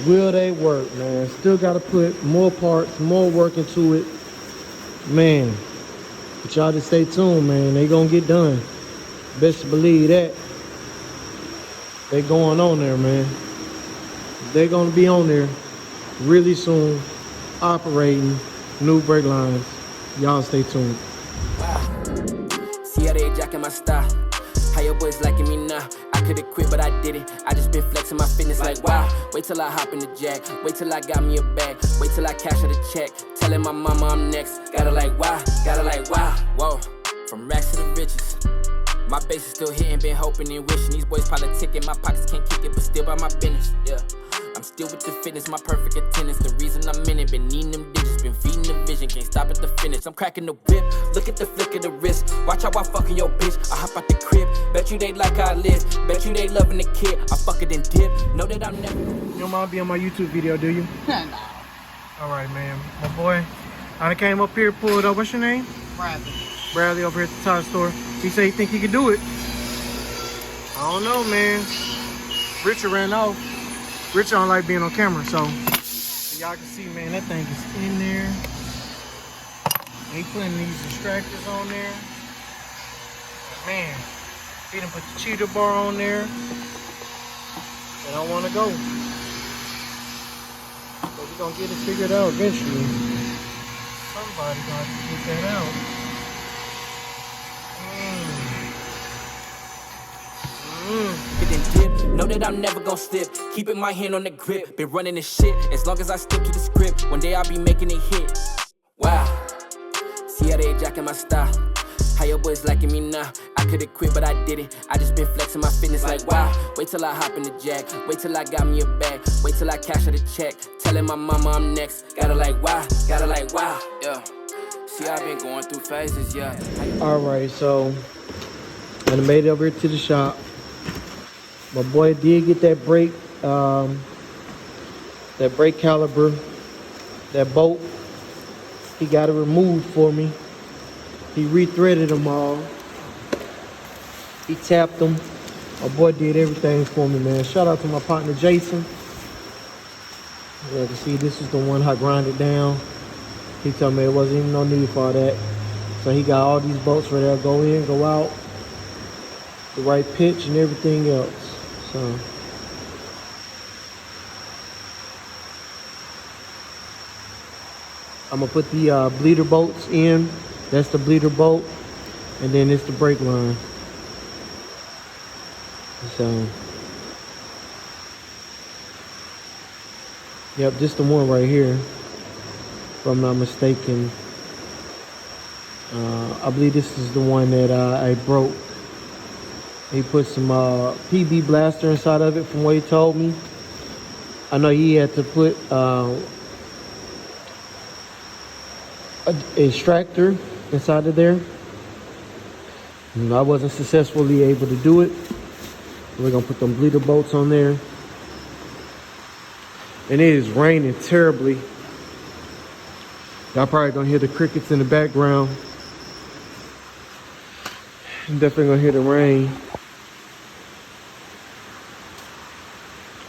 Will they work, man? Still got to put more parts, more work into it, man. But y'all just stay tuned, man. They gonna get done. Best to believe that. They going on there, man. They gonna be on there really soon, operating new brake lines. Y'all stay tuned. Wow. See how they jacking my style. How your boys liking me now? I could've quit, but I did it. I just been flexing my fitness like wow. Wait till I hop in the jack. Wait till I got me a bag. Wait till I cash her the check. Telling my mama I'm next. Gotta like wow. Gotta like wow. Whoa. From racks to the riches. My base is still hitting, been hoping and wishing. These boys politicking, my pockets can't kick it, but still by my business. Yeah. I'm still with the fitness, my perfect attendance. The reason I'm in it, been needing them digits, been feeding the vision, can't stop at the finish. I'm cracking the whip, look at the flick of the wrist. Watch how I fucking your bitch, I hop out the crib. Bet you they like how I live, bet you they loving the kid. I fuck it and dip, know that I'm never. You don't mind being on my YouTube video, do you? No. Alright, man. My boy, I came up here, pulled up. What's your name? Bradley. Bradley over here at the tire store. He said he think he could do it. I don't know, man. Richard ran off. Richard don't like being on camera, so y'all can see, man, that thing is in there. He putting these distractors on there. Man, he done put the cheater bar on there. They don't want to go. But we're gonna get it figured out eventually. Somebody got to get that out. Dip. Know that I'm never gon' slip. Keeping my hand on the grip. Been running this shit as long as I stick to the script. One day I'll be making it hit. Wow. See how they jacking my style. How your boys liking me now? I could've quit, but I did it. I just been flexing my fitness like wow. Wait till I hop in the jack. Wait till I got me a bag. Wait till I cash her the check. Telling my mama I'm next. Gotta like wow. Gotta like wow. Yeah. See, I've been going through phases, yeah. Alright, so I made it over here to the shop. My boy did get that brake caliper, that bolt. He got it removed for me. He rethreaded them all. He tapped them. My boy did everything for me, man. Shout out to my partner Jason. Yeah, to see this is the one I grinded down. He told me there wasn't even no need for all that. So he got all these bolts where they'll go in, go out, the right pitch and everything else. So I'm gonna put the bleeder bolts in. That's the bleeder bolt, and then it's the brake line. So, yep, this the one right here, if I'm not mistaken. I believe this is the one that I broke. He put some PB blaster inside of it from what he told me. I know he had to put an extractor inside of there. And I wasn't successfully able to do it. We're gonna put them bleeder bolts on there. And it is raining terribly. Y'all probably gonna hear the crickets in the background. Definitely gonna hear the rain.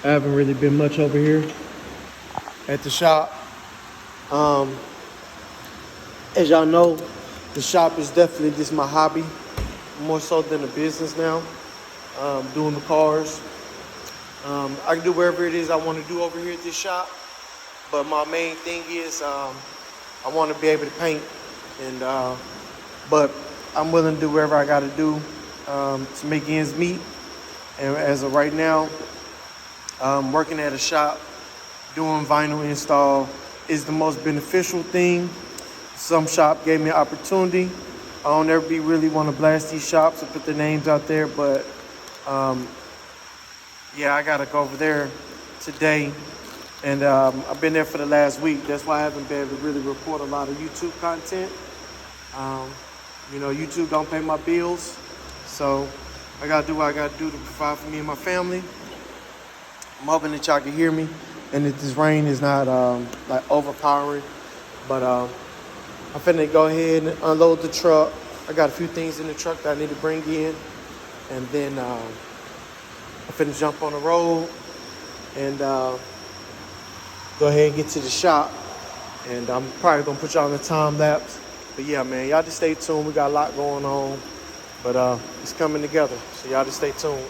I haven't really been much over here at the shop. As y'all know, the shop is definitely just my hobby, more so than a business now. Doing the cars. I can do whatever it is I want to do over here at this shop, but my main thing is I want to be able to paint, and but I'm willing to do whatever I got to do to make ends meet. And as of right now, working at a shop, doing vinyl install is the most beneficial thing. Some shop gave me an opportunity. I don't ever really want to blast these shops and put their names out there, but yeah, I gotta go over there today, and I've been there for the last week. That's why I haven't been able to really report a lot of YouTube content. You know, YouTube don't pay my bills, so I gotta do what I gotta do to provide for me and my family. I'm hoping that y'all can hear me and that this rain is not like overpowering, but I'm finna go ahead and unload the truck. I got a few things in the truck that I need to bring in, and then I'm finna jump on the road and go ahead and get to the shop. And I'm probably gonna put y'all on the time lapse. But yeah, man, y'all just stay tuned. We got a lot going on, but it's coming together. So y'all just stay tuned.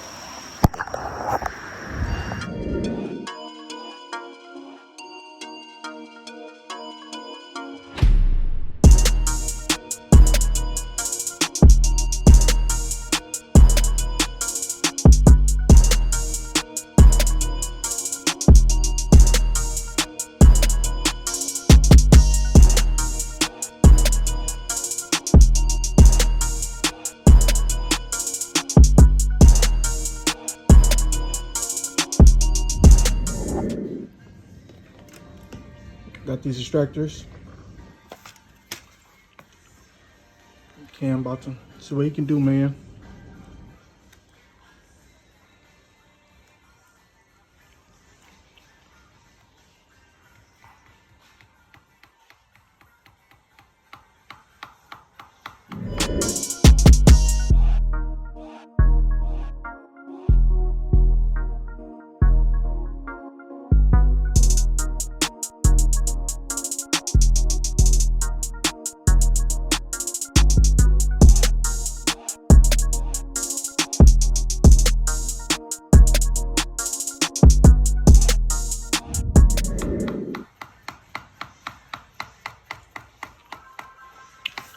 Got these extractors. Cam about to see what he can do, man.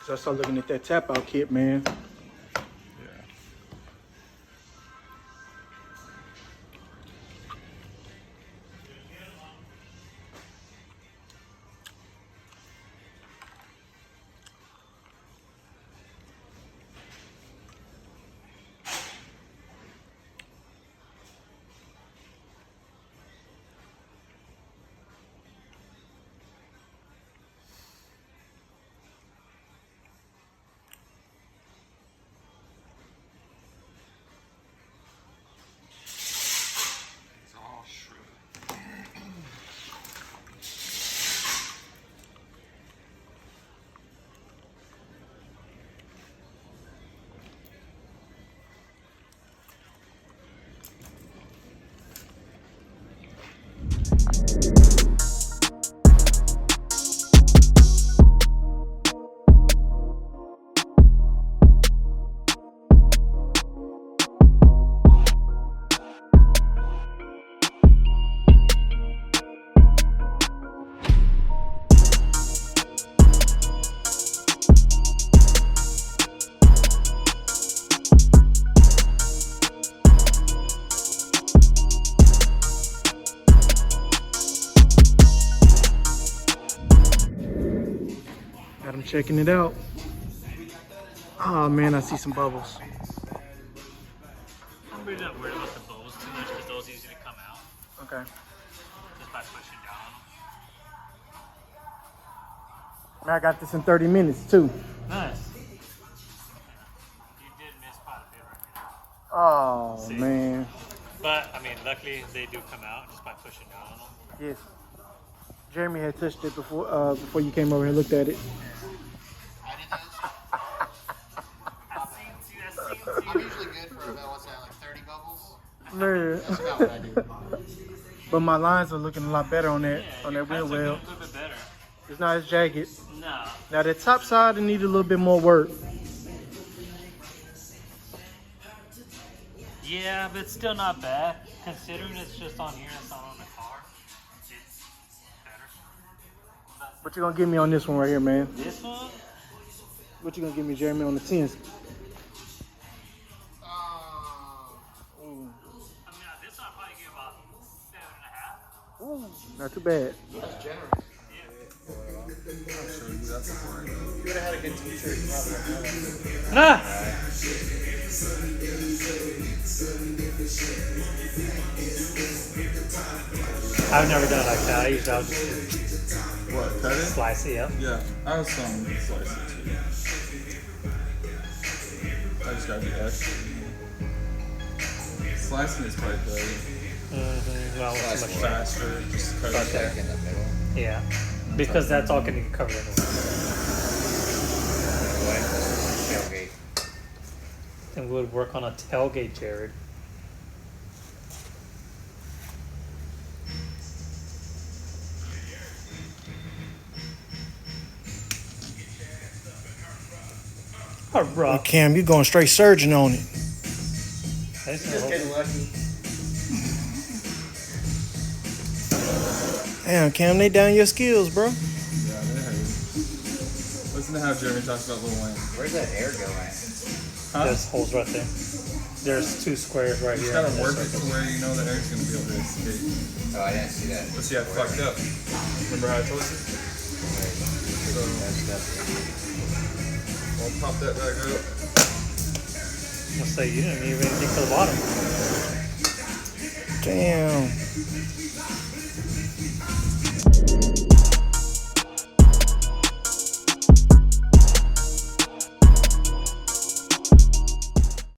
So I started looking at that tap out kit, man. Got him checking it out. Oh man, I see some bubbles. I'm really not worried about the bubbles too much because those usually come out Okay. just by pushing down. Man, I got this in 30 minutes too. Nice. You did miss quite a bit right now. Oh See? man. But, I mean, luckily they do come out just by pushing down on them. Yes. Jeremy had touched it before you came over here and looked at it. I'm usually good for about, what's that, like 30 bubbles? Man. That's about what I do. But my lines are looking a lot better on that wheel Cuts are well. getting a little bit better. It's not as jagged. No. Now the top side it needed a little bit more work. Yeah, but it's still not bad. Considering it's just on here, it's not on the car. It's better. What you gonna give me on this one right here, man? This one? What you gonna give me, Jeremy, on the 10s? I mean, this one I'll probably give about 7.5. Not too bad. That's generous. You would have had a good t-shirt. Ah! I've never done it like that. I usually I'll just What, cut it? slice it up. Yeah, I have some slices too. I just gotta be extra. Slicing is quite good. Well, It's too much faster, just cut Right it. there. In the middle. Yeah. Because that's all going to get covered anyway. Tailgate. And we would work on a tailgate, Jared. Bro. Cam, you going straight surgeon on it. Lucky. Damn, Cam, they down your skills, bro. Yeah, they hurt. Listen to how Jeremy talks about Lil Wayne. Where's that air go at? Huh? There's holes right there. There's 2 squares right You here. just gotta and work there's it to circles. where you know the air's gonna be able to escape. Oh, I didn't see that. But see, I fucked up. Remember how I told you? So, I'll pop that back up. Let's say you didn't leave anything to the bottom. Damn.